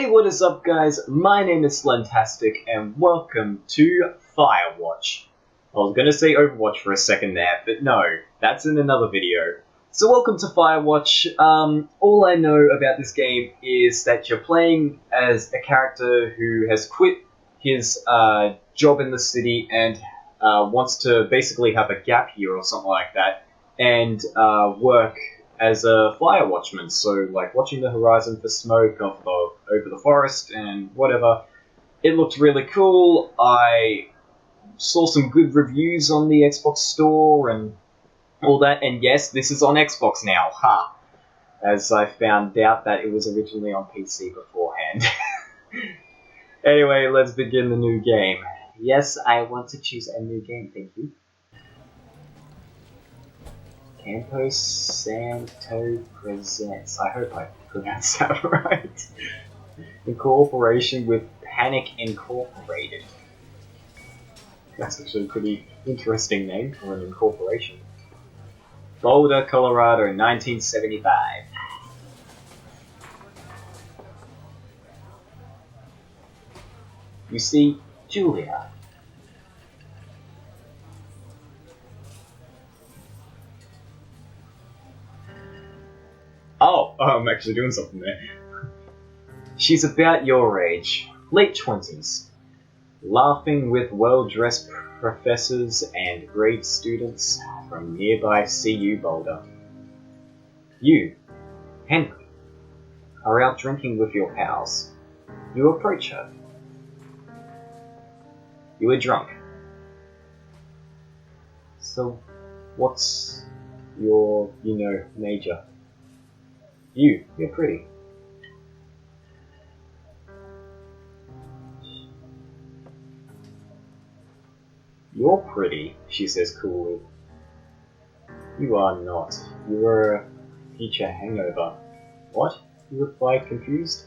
Hey, what is up guys? My name is SlenTastic and welcome to Firewatch. I was gonna say Overwatch for a second there, but no, that's in another video. So welcome to Firewatch. All I know about this game is that you're playing as a character who has quit his job in the city and wants to basically have a gap year or something like that and work as a fire watchman, so like watching the horizon for smoke over the forest and whatever. It looked really cool. I saw some good reviews on the Xbox store and all that, and yes, this is on Xbox now, ha! As I found out that it was originally on PC beforehand. Anyway, let's begin the new game. Yes, I want to choose a new game, thank you. Campos Santo Presents. I hope I pronounced that right. In cooperation with Panic Incorporated. That's actually a pretty interesting name for an incorporation. Boulder, Colorado, 1975. You see, Julia. Oh, I'm actually doing something there. She's about your age, late 20s, laughing with well-dressed professors and grade students from nearby CU Boulder. You, Henry, are out drinking with your pals. You approach her. You are drunk. So, what's your, major? You're pretty. You're pretty, she says coolly. You are not. You are a future hangover. What? You reply, confused.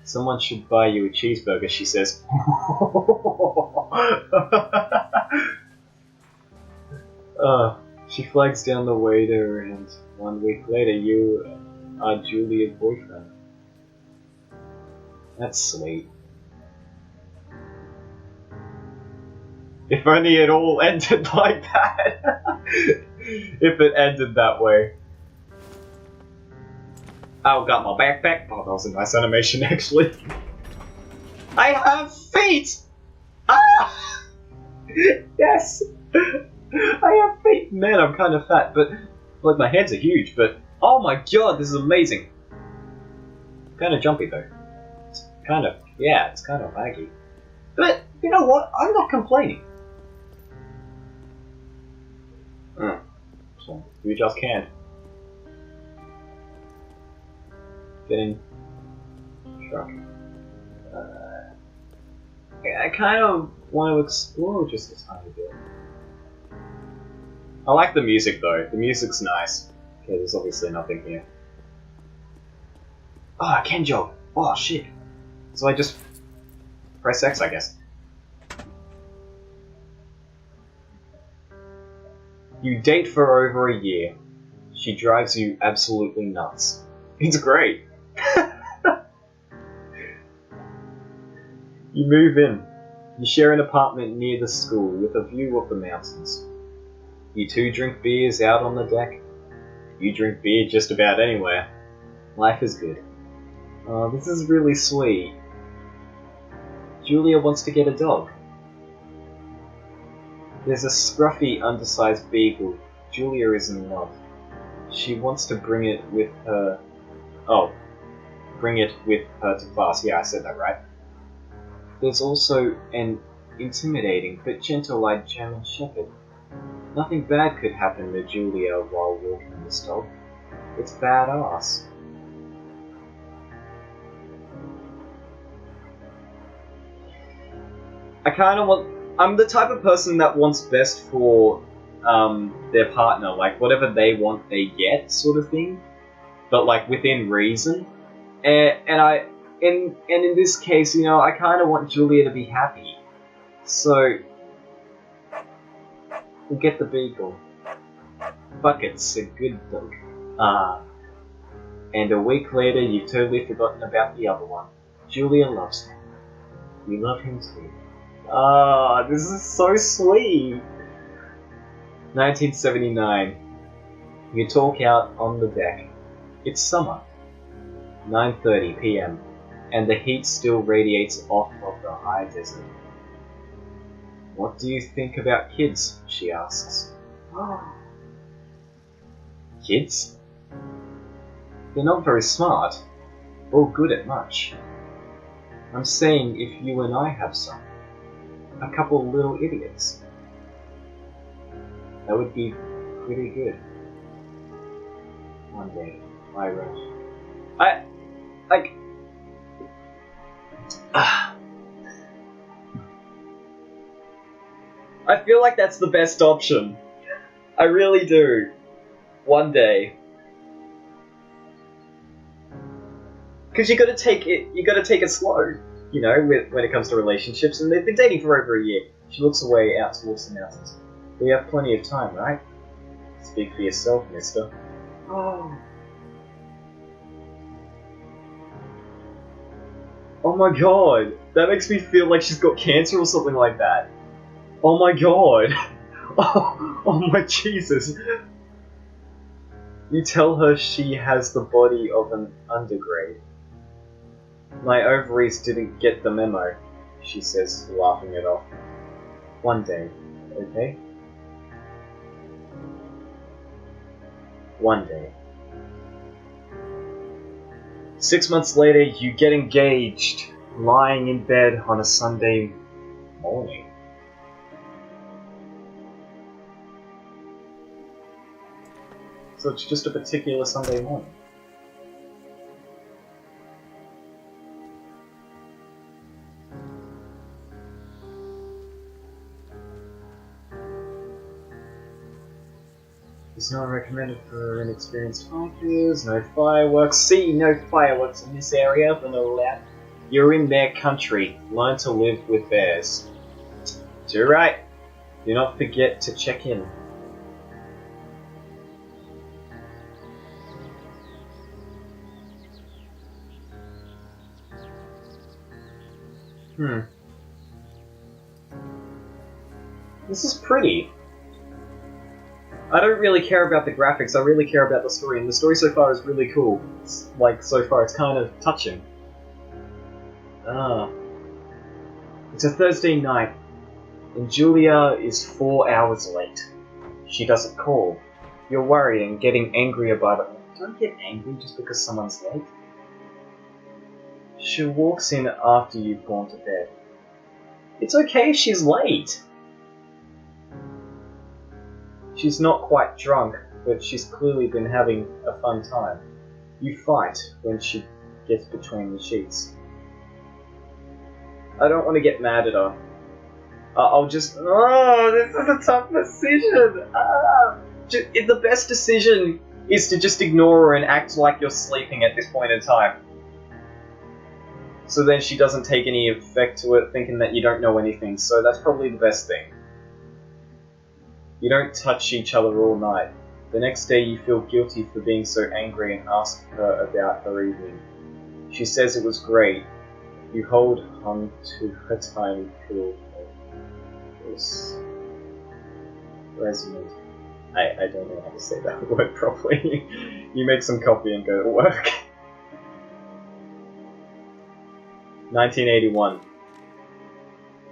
Someone should buy you a cheeseburger, she says. She flags down the waiter, and 1 week later you are Julia's boyfriend. That's sweet. If only it all ended like that. If it ended that way. Oh, got my backpack. Oh, that was a nice animation, actually. I have feet! Ah! Yes! I have feet! Man, I'm kind of fat, but like my hands are huge, but oh my god, this is amazing. Kind of jumpy though. It's kind of laggy. But you know what? I'm not complaining. So you just can't. Get in. Truck. I kind of want to explore just a tiny bit. I like the music though. The music's nice. Okay, there's obviously nothing here. Oh, I can jog. Oh shit. So I just press X, I guess. You date for over a year. She drives you absolutely nuts. It's great. You move in. You share an apartment near the school with a view of the mountains. You two drink beers out on the deck. You drink beer just about anywhere. Life is good. This is really sweet. Julia wants to get a dog. There's a scruffy, undersized beagle. Julia is in love. She wants to bring it with her... Oh. Bring it with her to class. Yeah, I said that right. There's also an intimidating but gentle-eyed German Shepherd. Nothing bad could happen to Julia while walking this dog. It's badass. I'm the type of person that wants best for their partner, like whatever they want they get sort of thing, but like within reason. And in this case, I kind of want Julia to be happy. So we'll get the beagle. Bucket's a good dog. And a week later, you've totally forgotten about the other one. Julia loves him. You love him too. Ah, this is so sweet. 1979. You talk out on the deck. It's summer. 9:30 p.m. and the heat still radiates off of the high desert. What do you think about kids? She asks. Kids? They're not very smart, or good at much. I'm saying if you and I have some, a couple of little idiots, that would be pretty good. One day, I wrote. I feel like that's the best option. I really do. One day. Because you gotta take it slow, you know, when it comes to relationships, and they've been dating for over a year. She looks away out towards the mountains. We have plenty of time, right? Speak for yourself, mister. Oh my god, that makes me feel like she's got cancer or something like that. Oh my god. Oh my Jesus. You tell her she has the body of an undergrade. My ovaries didn't get the memo, she says, laughing it off. One day, okay? One day. 6 months later, you get engaged, lying in bed on a Sunday morning. So it's just a particular Sunday morning. It's not recommended for inexperienced hikers. No fireworks. See, no fireworks in this area. They're not allowed. You're in their country. Learn to live with theirs. Do right. Do not forget to check in. This is pretty. I don't really care about the graphics, I really care about the story, and the story so far is really cool. It's, like, so far it's kind of touching. It's a Thursday night, and Julia is 4 hours late. She doesn't call. You're worried and getting angry about it. Don't get angry just because someone's late. She walks in after you've gone to bed. It's okay if she's late. She's not quite drunk, but she's clearly been having a fun time. You fight when she gets between the sheets. I don't want to get mad at her. I'll just... Oh, this is a tough decision! The best decision is to just ignore her and act like you're sleeping at this point in time. So then she doesn't take any effect to it, thinking that you don't know anything, so that's probably the best thing. You don't touch each other all night. The next day you feel guilty for being so angry and ask her about her evening. She says it was great. You hold on to her tiny pillow. It's resonant. I don't know how to say that word properly. You make some coffee and go to work. 1981.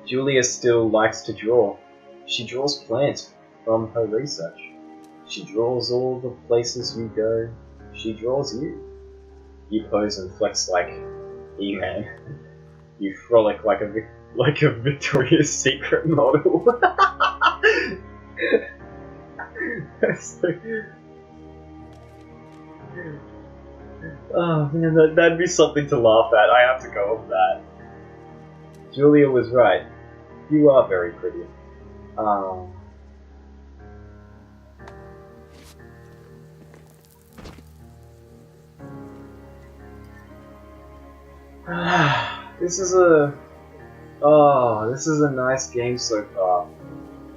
Julia still likes to draw. She draws plants from her research. She draws all the places you go. She draws you. You pose and flex like E-Man. You frolic like a Victoria's Secret model. Oh man, that'd be something to laugh at. I have to go with that. Julia was right. You are very pretty. This is a nice game so far.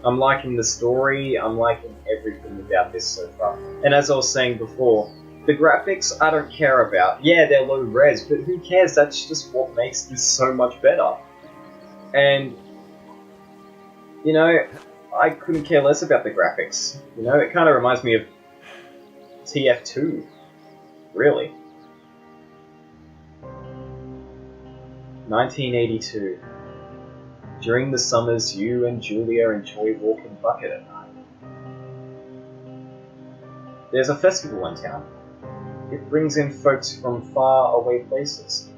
I'm liking the story, I'm liking everything about this so far. And as I was saying before, The graphics I don't care about. Yeah, they're low res, but who cares? That's just what makes this so much better. And, you know, I couldn't care less about the graphics. You know, it kind of reminds me of TF2, really. 1982. During the summers, you and Julia enjoy walking bucket at night. There's a festival in town. It brings in folks from far away places.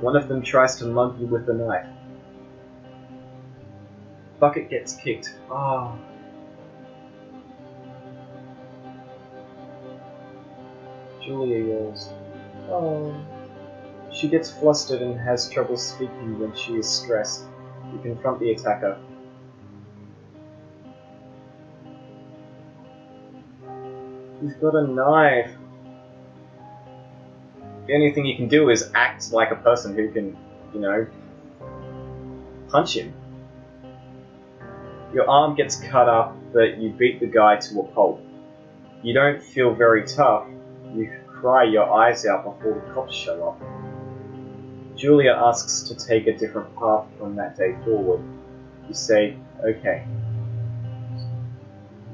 One of them tries to mug you with a knife. Bucket gets kicked. Ah. Julia yells. Oh. She gets flustered and has trouble speaking when she is stressed. You confront the attacker. He's got a knife. The only thing you can do is act like a person who can, you know, punch him. Your arm gets cut up, but you beat the guy to a pulp. You don't feel very tough. You cry your eyes out before the cops show up. Julia asks to take a different path from that day forward. You say, okay.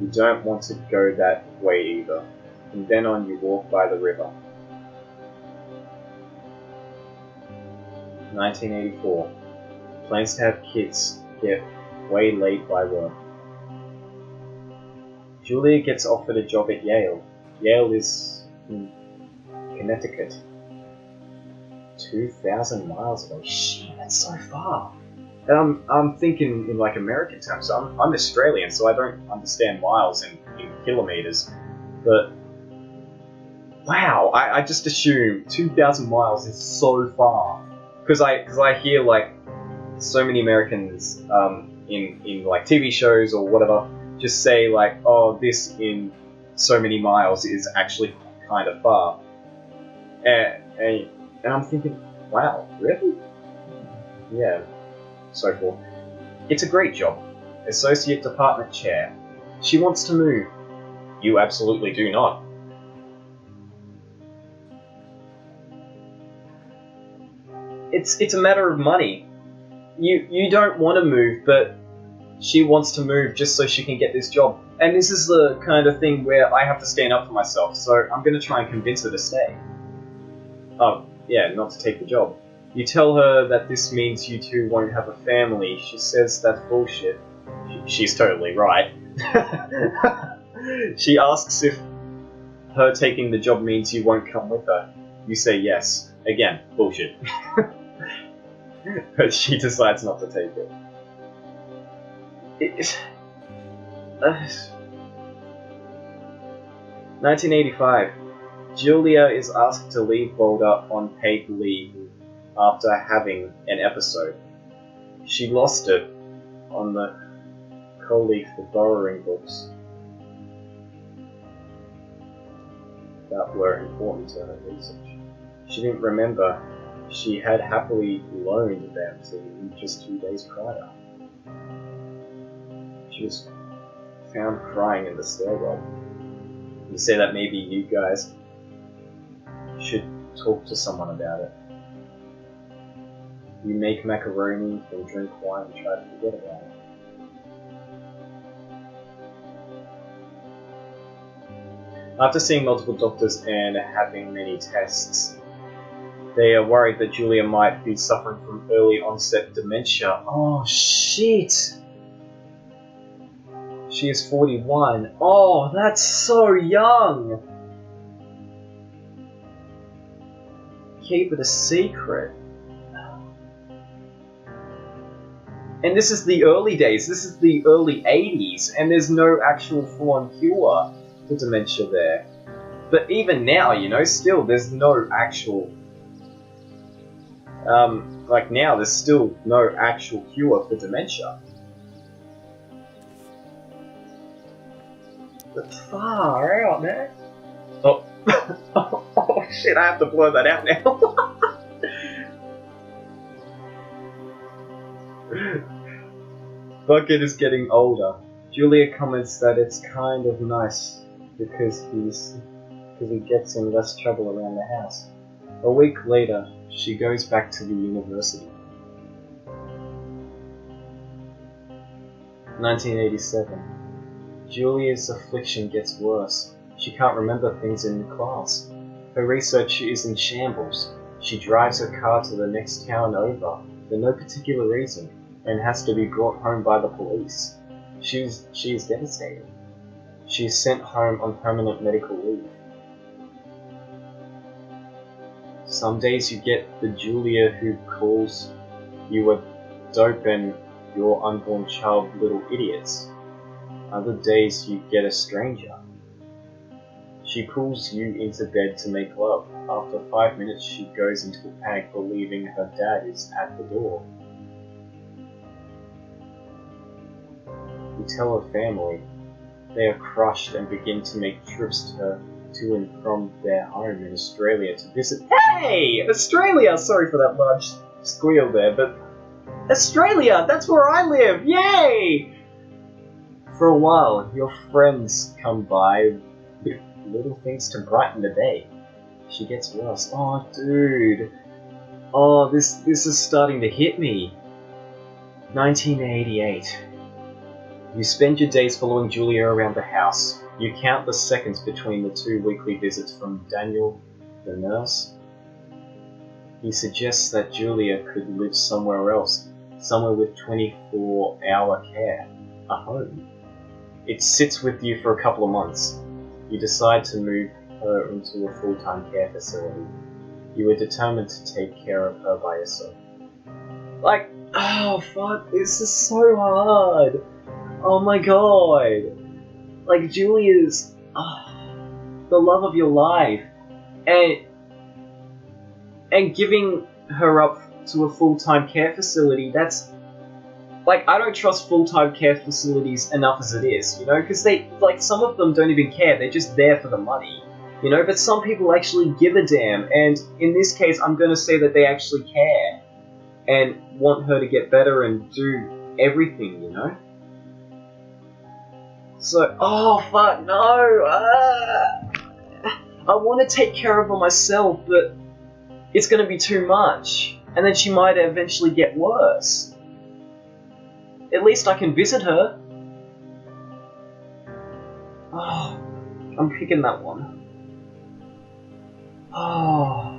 You don't want to go that way either. From then on you walk by the river. 1984. Plans to have kids get waylaid by work. Julia gets offered a job at Yale. Yale is in Connecticut. 2,000 miles away. Shit, that's so far. And I'm thinking in like American terms. I'm Australian, so I don't understand miles in kilometers. But wow, I just assume 2,000 miles is so far. Because I hear like so many Americans in like TV shows or whatever just say like, oh, this in so many miles is actually kind of far. And I'm thinking, wow, really? Yeah, so forth. It's a great job. Associate Department Chair. She wants to move. You absolutely do not. It's a matter of money. You don't want to move, but she wants to move just so she can get this job. And this is the kind of thing where I have to stand up for myself, so I'm going to try and convince her to stay. Oh, yeah, not to take the job. You tell her that this means you two won't have a family. She says that's bullshit. She's totally right. She asks if her taking the job means you won't come with her. You say yes. Again, bullshit. But she decides not to take it. 1985. Julia is asked to leave Boulder on paid leave after having an episode. She lost it on the colleague for borrowing books that were important to her research. She didn't remember she had happily loaned them to him just 2 days prior. She was found crying in the stairwell. You say that maybe you guys should talk to someone about it. You make macaroni and drink wine and try to forget about it. After seeing multiple doctors and having many tests, they are worried that Julia might be suffering from early onset dementia. Oh shit! She is 41. Oh, that's so young! Keep it a secret. And this is the early days, this is the early 80s, and there's no actual full-on cure for dementia there. But even now, you know, still, there's no actual... like now, there's still no actual cure for dementia. But far out, man. Oh. Oh shit, I have to blur that out now. Bucket is getting older. Julia comments that it's kind of nice because he's because he gets in less trouble around the house. A week later, she goes back to the university. 1987. Julia's affliction gets worse. She can't remember things in class. Her research is in shambles. She drives her car to the next town over for no particular reason and has to be brought home by the police. She is devastated. She is sent home on permanent medical leave. Some days you get the Julia who calls you a dope and your unborn child little idiots. Other days you get a stranger. She pulls you into bed to make love. After 5 minutes she goes into a panic believing her dad is at the door. You tell her family. They are crushed and begin to make trips to and from their home in Australia to visit. Hey! Australia! Sorry for that large squeal there, but Australia! That's where I live! Yay! For a while, your friends come by with little things to brighten the day. She gets worse. Oh, dude. Oh, this is starting to hit me. 1988. You spend your days following Julia around the house. You count the seconds between the 2 weekly visits from Daniel, the nurse. He suggests that Julia could live somewhere else, somewhere with 24-hour care, a home. It sits with you for a couple of months. You decide to move her into a full-time care facility. You are determined to take care of her by yourself. Like, oh fuck, this is so hard. Oh my god. Like, Julia's the love of your life. And giving her up to a full-time care facility, that's... Like, I don't trust full-time care facilities enough as it is, you know? Because they, like, some of them don't even care, they're just there for the money. You know, but some people actually give a damn, and in this case, I'm gonna say that they actually care. And want her to get better and do everything, you know? So, oh fuck, no! I want to take care of her myself, but it's gonna be too much. And then she might eventually get worse. At least I can visit her. Oh, I'm picking that one. Oh.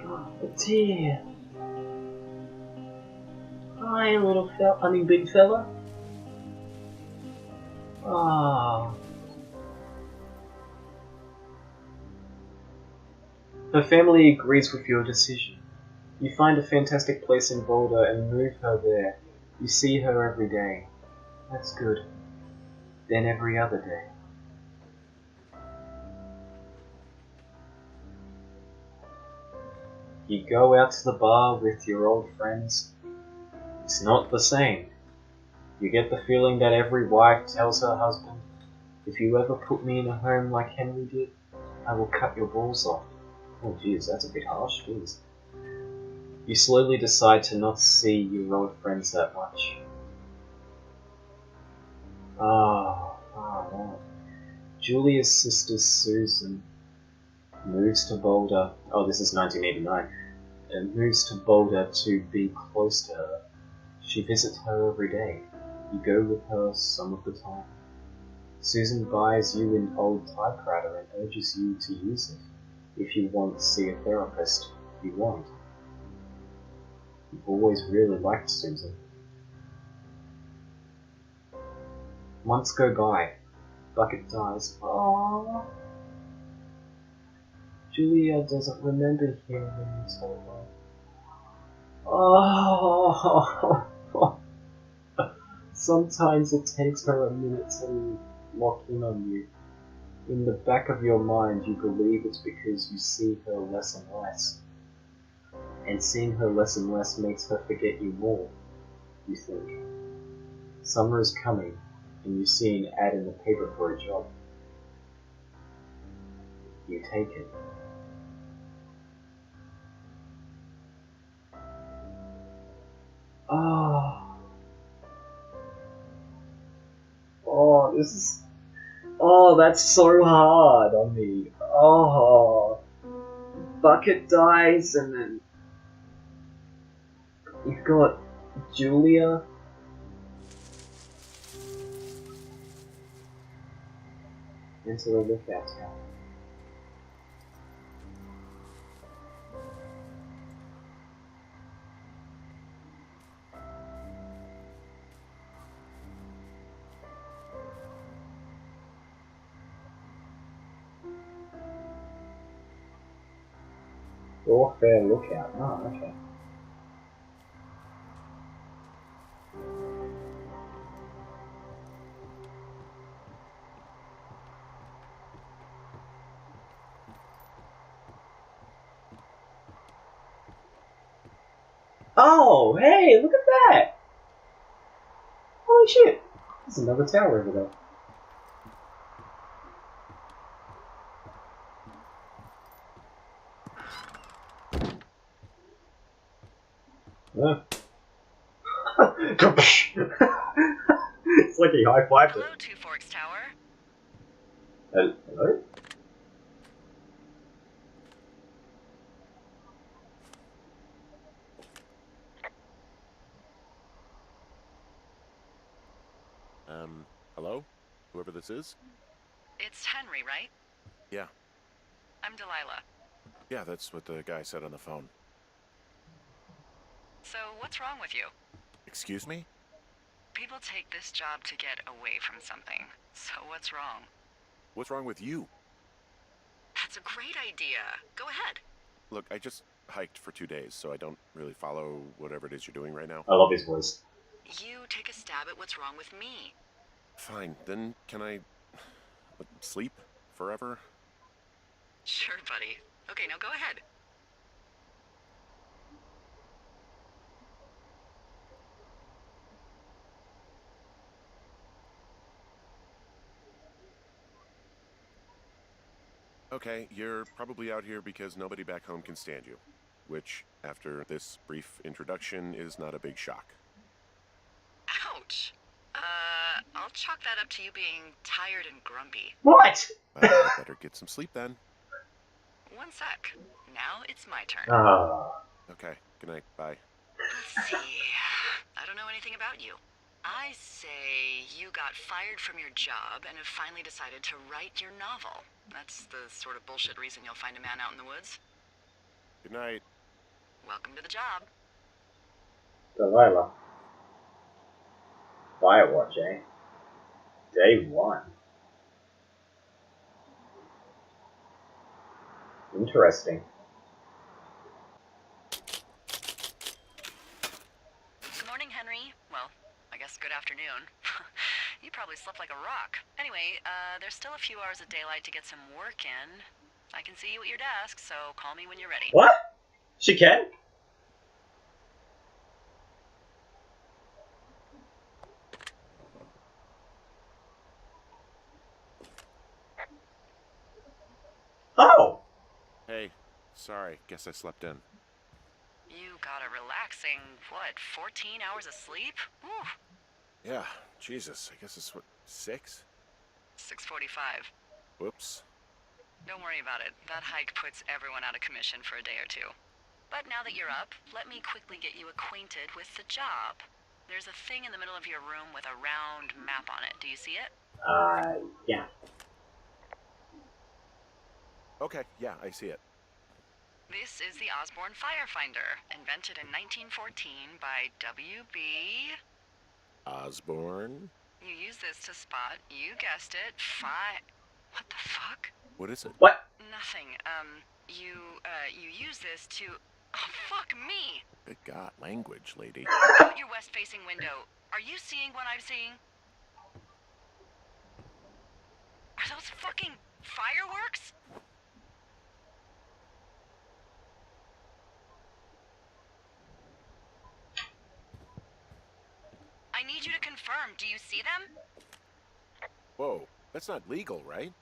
Oh dear. Hi, little fella. I mean, big fella. Ah. Her family agrees with your decision. You find a fantastic place in Boulder and move her there. You see her every day. That's good. Then every other day. You go out to the bar with your old friends. It's not the same. You get the feeling that every wife tells her husband, if you ever put me in a home like Henry did, I will cut your balls off. Oh jeez, that's a bit harsh, jeez. You slowly decide to not see your old friends that much. Wow. Julia's sister Susan moves to Boulder. Oh, this is 1989. And moves to Boulder to be close to her. She visits her every day. You go with her some of the time. Susan buys you an old typewriter and urges you to use it. If you want to see a therapist, you won't. You've always really liked Susan. Months go by. Bucket dies. Aww. Julia doesn't remember him when you told her. Oh. Sometimes it takes her a minute to lock in on you. In the back of your mind, you believe it's because you see her less and less. And seeing her less and less makes her forget you more, you think. Summer is coming, and you see an ad in the paper for a job. You take it. Oh. Oh, this is... Oh, that's so hard on me. Oh. Bucket dies, and then... You've got Julia. Into the lookout tower. Warfare lookout. Oh, okay. Oh, hey, look at that! Holy shit! There's another tower over there. It's like he high-fived it. Hello, Two Forks Tower. Hello? Hello? Whoever this is? It's Henry, right? Yeah. I'm Delilah. Yeah, that's what the guy said on the phone. So, what's wrong with you? Excuse me? People take this job to get away from something. So, what's wrong? What's wrong with you? That's a great idea. Go ahead. Look, I just hiked for 2 days, so I don't really follow whatever it is you're doing right now. I love his voice. You take a stab at what's wrong with me. Fine, then can I sleep forever? Sure, buddy. Okay, now go ahead. Okay, you're probably out here because nobody back home can stand you. Which, after this brief introduction, is not a big shock. Ouch. I'll chalk that up to you being tired and grumpy. What? Well, I better get some sleep then. One sec. Now it's my turn. Okay, good night, bye. Let's see. I don't know anything about you. I say you got fired from your job and have finally decided to write your novel. That's the sort of bullshit reason you'll find a man out in the woods. Good night. Welcome to the job. Delilah. Firewatch, eh? Day 1. Interesting. Good morning, Henry. Well, I guess good afternoon. You probably slept like a rock. Anyway, there's still a few hours of daylight to get some work in. I can see you at your desk, so call me when you're ready. What? She can? Oh! Hey, sorry, guess I slept in. You got a relaxing, what, 14 hours of sleep? Whew. Yeah, Jesus, I guess it's what, 6? 6:45. Whoops. Don't worry about it. That hike puts everyone out of commission for a day or two. But now that you're up, let me quickly get you acquainted with the job. There's a thing in the middle of your room with a round map on it. Do you see it? Yeah. Okay, yeah, I see it. This is the Osborne Firefinder, invented in 1914 by W.B. Osborne? You use this to spot, you guessed it, What the fuck? What is it? What? Nothing. You use this to... Oh, fuck me! Good God, language, lady. Out your west-facing window. Are you seeing what I'm seeing? Are those fucking fireworks? I need need you to confirm. Do you see them? Whoa, that's not legal, right?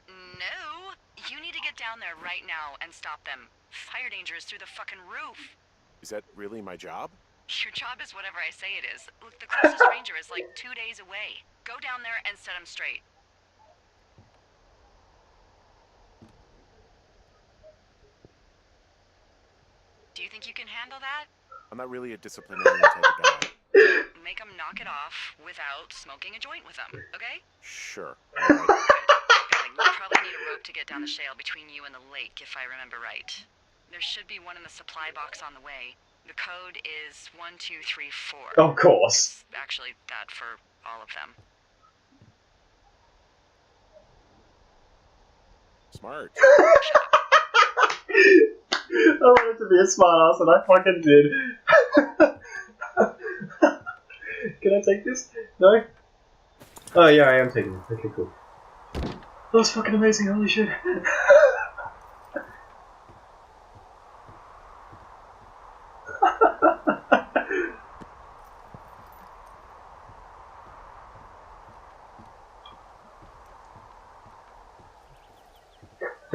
No. You need to get down there right now and stop them. Fire danger is through the fucking roof. Is that really my job? Your job is whatever I say it is. Look, the closest ranger is like 2 days away. Go down there and set them straight. Do you think you can handle that? I'm not really a disciplinarian type of guy. Make them knock it off without smoking a joint with them, okay? Sure. Good. You'll probably need a rope to get down the shale between you and the lake, if I remember right. There should be one in the supply box on the way. The code is 1234. Of course. It's actually that for all of them. Smart. I wanted to be a smartass and I fucking did. Can I take this? No? Oh yeah, I am taking it. Okay, cool. That was fucking amazing, holy shit.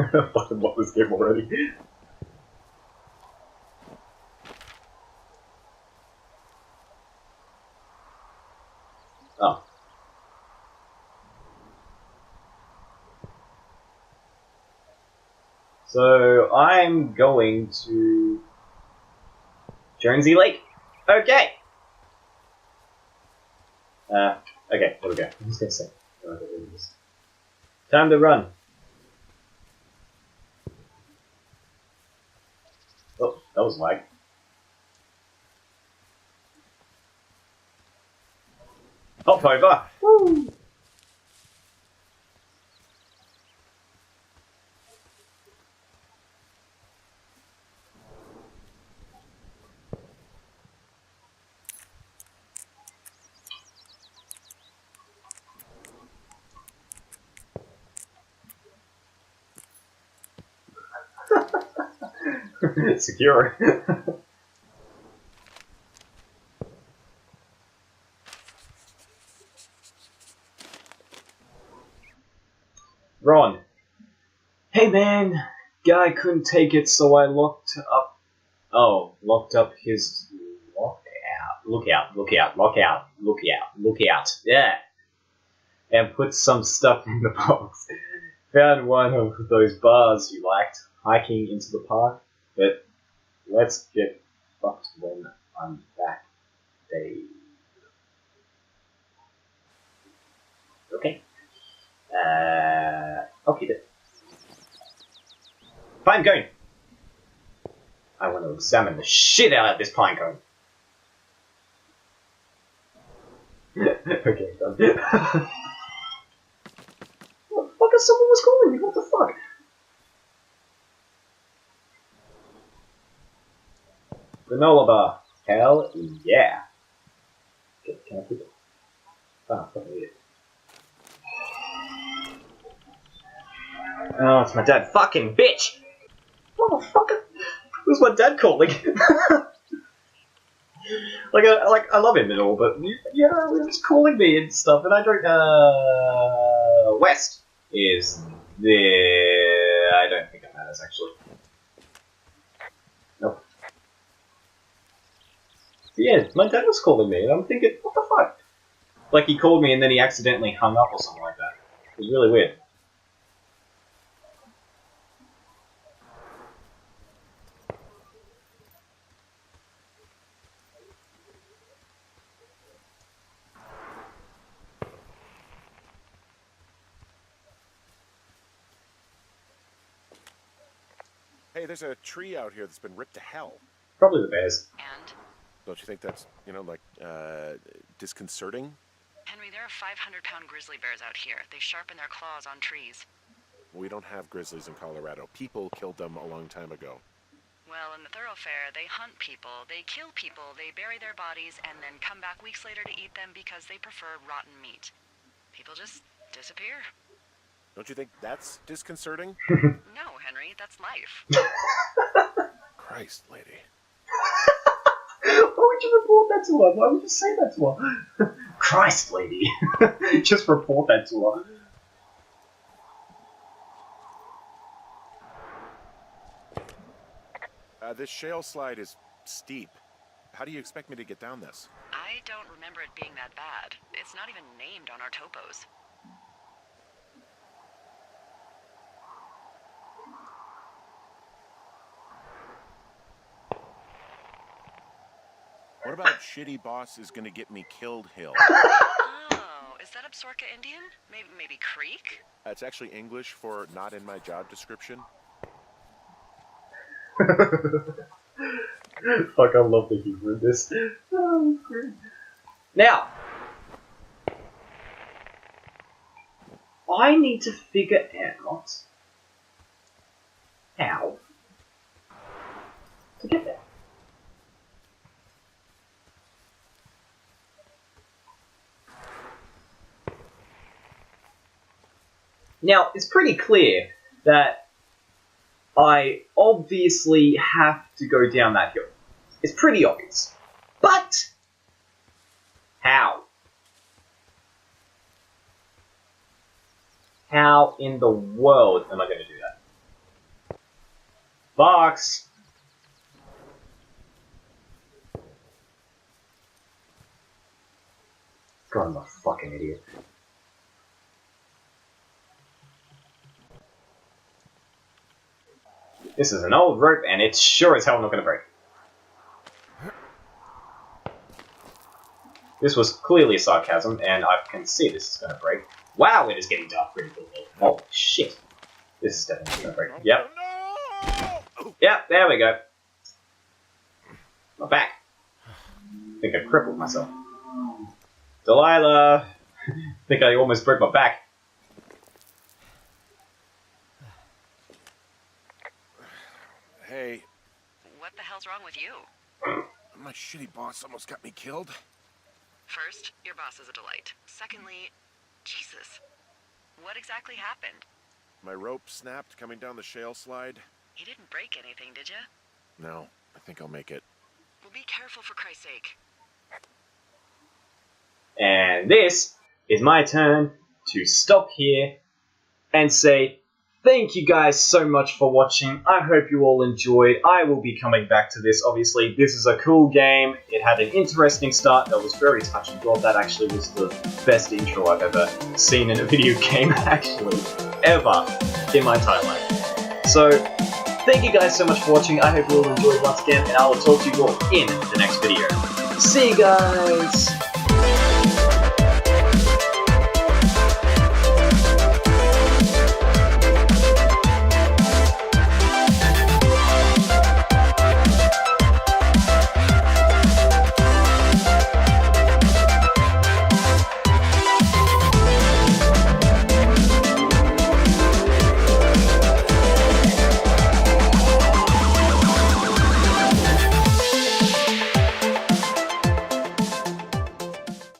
I fucking love this game already. Oh. So I'm going to Jonesy Lake. Okay. Okay, there we go. I'm just gonna say. Time to run. Oh, that was lag. Hop over. Woo! Secure. Ron. Hey man, guy couldn't take it, so I locked up. Oh, locked up his lookout. Yeah, and put some stuff in the box. Found one of those bars you liked, hiking into the park. But let's get fucked when I'm back, Dave. Okay. I'll keep it. Pine cone! I want to examine the shit out of this pine cone. Okay, done. What the fuck is someone was calling me? What the fuck? Granola bar. Hell yeah. Okay, can I keep it? Ah, fucking idiot. Oh, it's my dad. Fucking bitch! Motherfucker! Who's my dad calling? I love him and all, but yeah, he was calling me and stuff, and I don't. West is there. I don't think it matters actually. Nope. But yeah, my dad was calling me, and I'm thinking, what the fuck? Like he called me and then he accidentally hung up or something like that. It was really weird. Hey, there's a tree out here that's been ripped to hell. Probably the bears. And? Don't you think that's, disconcerting? Henry, there are 500-pound grizzly bears out here. They sharpen their claws on trees. We don't have grizzlies in Colorado. People killed them a long time ago. Well, in the thoroughfare, they hunt people, they kill people, they bury their bodies, and then come back weeks later to eat them because they prefer rotten meat. People just disappear. Don't you think that's disconcerting? No, Henry, that's life. Christ, lady. would you report that to her? Why would you say that to her? Christ, lady. Just report that to her. This shale slide is steep. How do you expect me to get down this? I don't remember it being that bad. It's not even named on our topos. What about shitty boss is gonna get me killed hill? Oh, is that Absorka Indian? Maybe Creek? That's actually English for not in my job description. Fuck, I love the humor in this. Oh, great. Now, I need to figure out how to get there. Now, it's pretty clear that I obviously have to go down that hill. It's pretty obvious. But how? How in the world am I going to do that? Fox! God, I'm a fucking idiot. This is an old rope, and it's sure as hell not going to break. This was clearly sarcasm, and I can see this is going to break. Wow, it is getting dark pretty quickly. Oh, shit. This is definitely going to break. Yep. Yep, there we go. My back. I think I crippled myself. Delilah! I think I almost broke my back. Hey. What the hell's wrong with you? My shitty boss almost got me killed. First, your boss is a delight. Secondly, Jesus. What exactly happened? My rope snapped coming down the shale slide. You didn't break anything, did you? No, I think I'll make it. Well, be careful for Christ's sake. And this is my turn to stop here and say thank you guys so much for watching. I hope you all enjoyed. I will be coming back to this, obviously. This is a cool game. It had an interesting start that was very touching. God, that actually was the best intro I've ever seen in a video game, actually, ever in my entire life. So, thank you guys so much for watching. I hope you all enjoyed once again, and I will talk to you all in the next video. See you guys!